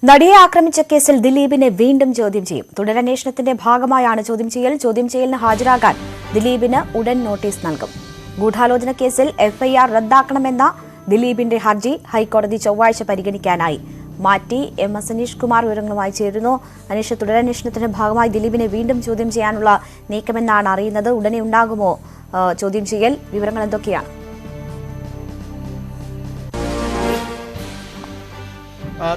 നടിയെ ആക്രമിച്ച കേസിൽ ദിലീപിനെ വീണ്ടും ചോദ്യം ചെയ്യും. തുടരന്വേഷണത്തിന്റെ ഭാഗമായാണ് ചോദ്യം ചെയ്യൽ. ചോദ്യം ചെയ്യലിന് ഹാജരാകാൻ ദിലീപിന് ഉടൻ നോട്ടീസ് നൽകും. ഗൂഢാലോചന കേസിൽ എഫ്ഐആർ റദ്ദാക്കണമെന്ന ദിലീപിന്റെ ഹർജി ഹൈക്കോടതി ചൊവ്വാഴ്ച പരിഗണിക്കാനായി മാറ്റി. MS അനീഷ് കുമാർ വിവരങ്ങളുമായി ചേരുന്നു. അനീഷ്, തുടരന്വേഷണത്തിന്റെ ഭാഗമായി ദിലീപിനെ വീണ്ടും ചോദ്യം ചെയ്യാനുള്ള നീക്കമെന്നാണ് അറിയുന്നത്. ഉടനെ ഉണ്ടാകുമോ ചോദ്യം ചെയ്യൽ? വിവരങ്ങൾ എന്തൊക്കെയാണ്?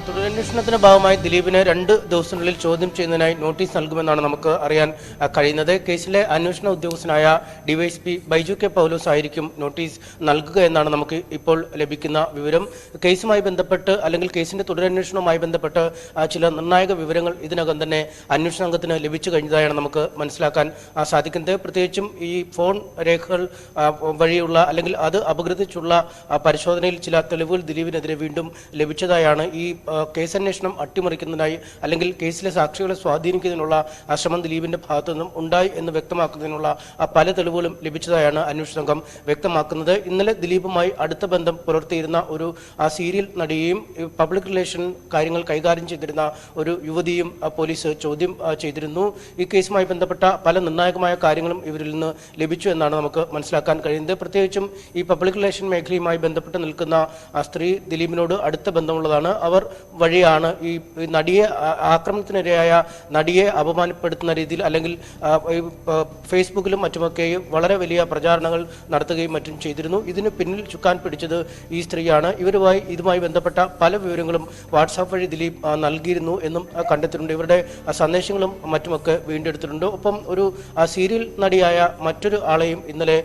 തുടരന്വേഷണത്തിന്റെ ഭാഗമായി ദിലീപിനെ 2 ദിവസത്തിനുള്ളിൽ ചോദ്യം ചെയ്യുന്നതിനായി നോട്ടീസ് നൽകുമെന്നാണ് നമുക്ക് അറിയാൻ കഴിയുന്നത്. കേസിലെ അന്വേഷണ ഉദ്യോഗസ്ഥനായ ഡിവൈഎസ്പി ബൈജു കെ പൗലോസ് ആയിരിക്കും നോട്ടീസ് നൽകുക എന്നാണ് നമുക്ക് ഇപ്പോൾ ലഭിക്കുന്ന വിവരം. കേസുമായി ബന്ധപ്പെട്ട് അല്ലെങ്കിൽ കേസിന്റെ തുടരന്വേഷണവുമായി ബന്ധപ്പെട്ട് ചില നിർണായക വിവരങ്ങൾ ഇതിനകം തന്നെ അന്വേഷണ സംഘത്തിന് ലഭിച്ചു കഴിഞ്ഞതായാണ് നമുക്ക് മനസ്സിലാക്കാൻ സാധിക്കുന്നത്. പ്രത്യേകിച്ചും ഈ ഫോൺ രേഖകൾ വഴിയുള്ള അല്ലെങ്കിൽ അത് അപഗ്രഥിച്ചുള്ള പരിശോധനയിൽ ചില തെളിവുകൾ ദിലീപിനെതിരെ വീണ്ടും ലഭിച്ചതായാണ് ഈ കേസന്വേഷണം അട്ടിമറിക്കുന്നതിനായി അല്ലെങ്കിൽ കേസിലെ സാക്ഷികളെ സ്വാധീനിക്കുന്നതിനുള്ള ശ്രമം ദിലീപിന്റെ ഭാഗത്തു നിന്നും ഉണ്ടായി എന്ന് വ്യക്തമാക്കുന്നതിനുള്ള പല തെളിവുകളും ലഭിച്ചതായാണ് അന്വേഷണ സംഘം വ്യക്തമാക്കുന്നത്. ഇന്നലെ ദിലീപുമായി അടുത്ത ബന്ധം പുലർത്തിയിരുന്ന ഒരു സീരിയൽ നടിയെയും പബ്ലിക് റിലേഷൻ കാര്യങ്ങൾ കൈകാര്യം ചെയ്തിരുന്ന ഒരു യുവതിയും പോലീസ് ചോദ്യം ചെയ്തിരുന്നു. ഈ കേസുമായി ബന്ധപ്പെട്ട പല നിർണായകമായ കാര്യങ്ങളും ഇവരിൽ നിന്ന് ലഭിച്ചു എന്നാണ് നമുക്ക് മനസ്സിലാക്കാൻ കഴിയുന്നത്. പ്രത്യേകിച്ചും ഈ പബ്ലിക് റിലേഷൻ മേഖലയുമായി ബന്ധപ്പെട്ട് നിൽക്കുന്ന സ്ത്രീ ദിലീപിനോട് അടുത്ത ബന്ധമുള്ളതാണ്. അവർ വഴിയാണ് ഈ നടിയെ ആക്രമണത്തിനിരയായ നടിയെ അപമാനപ്പെടുത്തുന്ന രീതിയിൽ അല്ലെങ്കിൽ ഫേസ്ബുക്കിലും മറ്റുമൊക്കെ വളരെ വലിയ പ്രചാരണങ്ങൾ നടത്തുകയും മറ്റും ചെയ്തിരുന്നു. ഇതിന് പിന്നിൽ ചുക്കാൻ പിടിച്ചത് ഈ സ്ത്രീയാണ്. ഇതുമായി ബന്ധപ്പെട്ട പല വിവരങ്ങളും വാട്സാപ്പ് വഴി ദിലീപ് നൽകിയിരുന്നു എന്നും കണ്ടെത്തിയിട്ടുണ്ട്. ഇവരുടെ സന്ദേശങ്ങളും മറ്റുമൊക്കെ വീണ്ടെടുത്തിട്ടുണ്ട്. ഒപ്പം ഒരു സീരിയൽ നടിയായ മറ്റൊരു ആളെയും ഇന്നലെ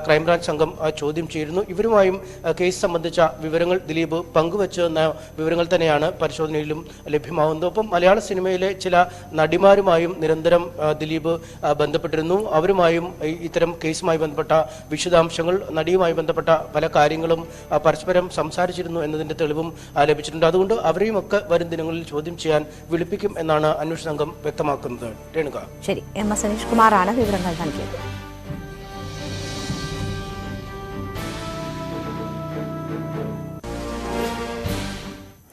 ക്രൈംബ്രാഞ്ച് സംഘം ചോദ്യം ചെയ്തിരുന്നു. ഇവരുമായും കേസ് സംബന്ധിച്ച വിവരങ്ങൾ ദിലീപ് പങ്കുവച്ചെന്ന വിവരങ്ങൾ തന്നെയാണ് പരിശോധനയിലും ലഭ്യമാകുന്നത്. ഒപ്പം മലയാള സിനിമയിലെ ചില നടിമാരുമായും നിരന്തരം ദിലീപ് ബന്ധപ്പെട്ടിരുന്നു. അവരുമായും ഇത്തരം കേസുമായി ബന്ധപ്പെട്ട വിശദാംശങ്ങൾ, നടിയുമായി ബന്ധപ്പെട്ട പല കാര്യങ്ങളും പരസ്പരം സംസാരിച്ചിരുന്നു എന്നതിന്റെ തെളിവും ലഭിച്ചിട്ടുണ്ട്. അതുകൊണ്ട് അവരെയും ഒക്കെ വരും ദിനങ്ങളിൽ ചോദ്യം ചെയ്യാൻ വിളിപ്പിക്കും എന്നാണ് അന്വേഷണ സംഘം വ്യക്തമാക്കുന്നത്. രേണുക, ശരി. MS അനീഷ് കുമാറാണ് വിവരങ്ങൾ നൽകിയത്.